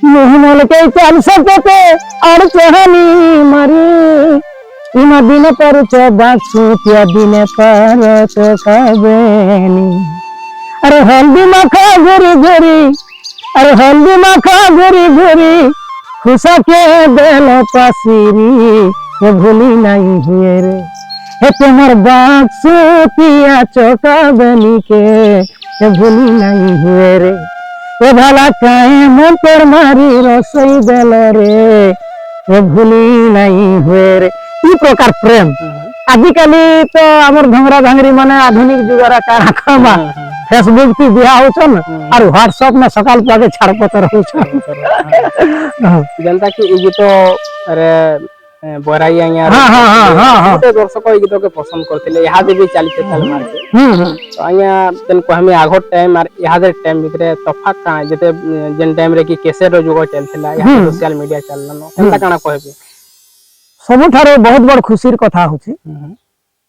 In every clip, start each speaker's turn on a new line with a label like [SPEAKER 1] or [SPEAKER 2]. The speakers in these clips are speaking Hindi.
[SPEAKER 1] मोहमल के चल सकते और चहनी मरी इमा दिन पर बासुतिया दिन पर कबेनी अरे हल्दी माखा घुरी घुरी अरे हल्दी माखा घुरी घुरी खुशा के बेल पासिरी ये भूली नहीं हुए रे हे तुम्हार बासुतिया चौका बनी के ये भूली नहीं हुए रे ए भला काहे मन पर मारी रसोई देल रे ए भूली नहीं हुए रे ई प्रकार प्रेम आजिकाली तो आमर भंगरा भांगरी माने आधुनिक जुगरा काना खमा फेसबुक पे बिया होछन और व्हाट्सएप में सकाल पाके छाड़पत्र होछन
[SPEAKER 2] जनता की ई गीत अरे बोराई आया गोटे दर्शक ई गीत के पसंद करथिले यहा दे भी चली ताल मार के तो आया तन को हमें आगो टाइम और यहा दे टाइम भितरे तफात का जते जन टाइम रे की कैसे रो जुग चलथिला यहा सोशल मीडिया चलनो एंता काना कहबे
[SPEAKER 1] सब थारे बहुत बड़ खुशीर कथा होछि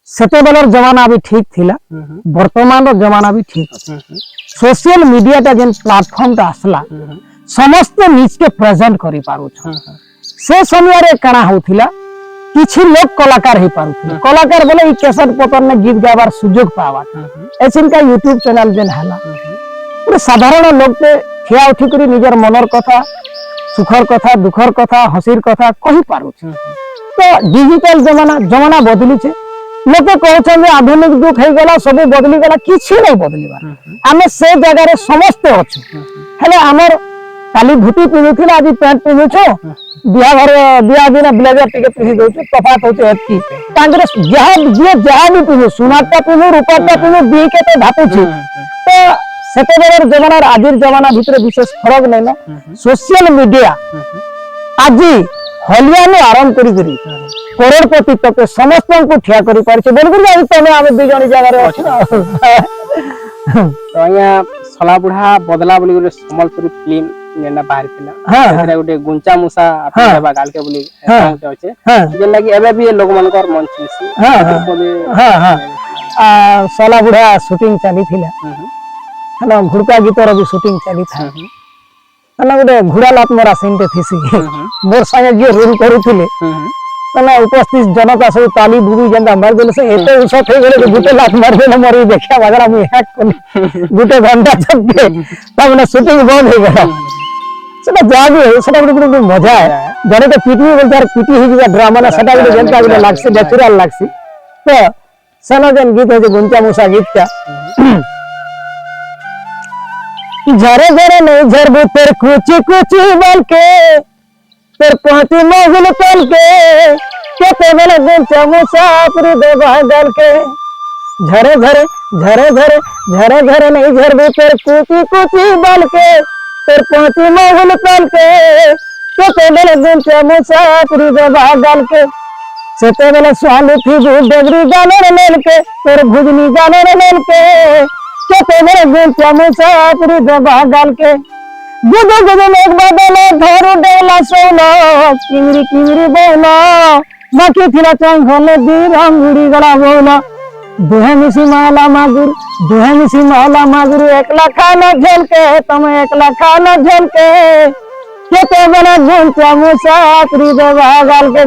[SPEAKER 1] सेते बेलर जमाना भी ठीक थिला वर्तमान रो जमाना भी ठीक अछि सोशल मीडिया ता जन प्लेटफॉर्म ता असला समस्त निज के प्रेजेंट करि पारु छ से समय रे काना होथिला किछि लोग कलाकार हे पारुथिले कलाकार बोले ई कैसेट पतर ने गीत गावार सुयोग पावा एसिन का यूट्यूब चैनल जन हला पूरे साधारण लोग पे ठिया उठी करी निजर मनर कथा सुखर कथा दुखर कथा हसीर कथा कहि पारु छ तो डिजिटल जमाना बदली छे लोग कहछन जे आधुनिक दुख हे गेला सब बदली गेला किछि नै बदलीबा हमें से जगह रे समस्त अछि हेले हमर काली धोती पिन्हथिला आज पैंट पिन्हछो बिया घर बिया दिन ब्लेजर टिके पिन्हि दउछ तफात होछ एतकी तांगरे जहा भी पिन्हु सुनाटा पिन्हु रूपाटा पिन्हु दी के तो धापुछि तो सेते बेर जमाना आजिर जमाना भितर विशेष फरक नै न सोशल मीडिया आजी हलियानो आराम करी करोड़पति तक समस्त को ठिया करी पारछे बोल कर जाई तमे आमे दु जणी जगह रे अछि
[SPEAKER 2] तो आया सला बुढ़ा बदला बोली गुरे समलपुरी फिल्म जेना बाहर थिला सेतरा गुटे गुंचा मुसा आपन देबा गाल के बोली अकाउंट होचे जेन लागि एबे भी लोग मनकर मन छिसी
[SPEAKER 1] सला बुढ़ा शूटिंग चली थिला हला घुड़का गीतर भी शूटिंग चली था हला गुटे घुड़ा लात मोरा सिनते थिसी मोर संगे जे रोल करूथिले तला उपस्थित जनता सब ताली बुबी जंदा मार देले से एते उसा थे गेले कि गुटे लात मार देले मरी देखिया बगरा मु हैक कोनी गुटे घंटा तक के तब ना शूटिंग बंद हो गया सेटा जाबी है सेटा गुटे मजा है जने के पीटी बोलतार पीटी ही जा ड्रामा ना सेटा गुटे जनता गुटे लागसे नेचुरल लागसी तो सनजन गीत है गुंचा मुसा गीत का झरे झरे नहीं झरबू तेर कुची कुची बन के तेर पहुंची मोहल तल के ते मैंने गुंचा मुसाफरी दे बादल के झरे झरे नहीं झरबू तेर कुची कुची बन के तेर पहुंची मोहल तल के ते मैंने गुंचा मुसाफरी दे बादल के सेते मैंने स्वामी थी डगरी गाने लेल के तेर भुजनी गाने लेल के ते मेरे गुंचा मुसाफरी दे बादल के गुदो गुदो मेघ बादल धरू डेला सोना किंगरी किंगरी बोला बाकी थिला चंगल दी रंगुड़ी गला बोला दुहे मिसी माला मागुर एकला खाना झल के तुम एकला खाना झल के ते मेरे गुंचा मुसाफरी दे बादल के।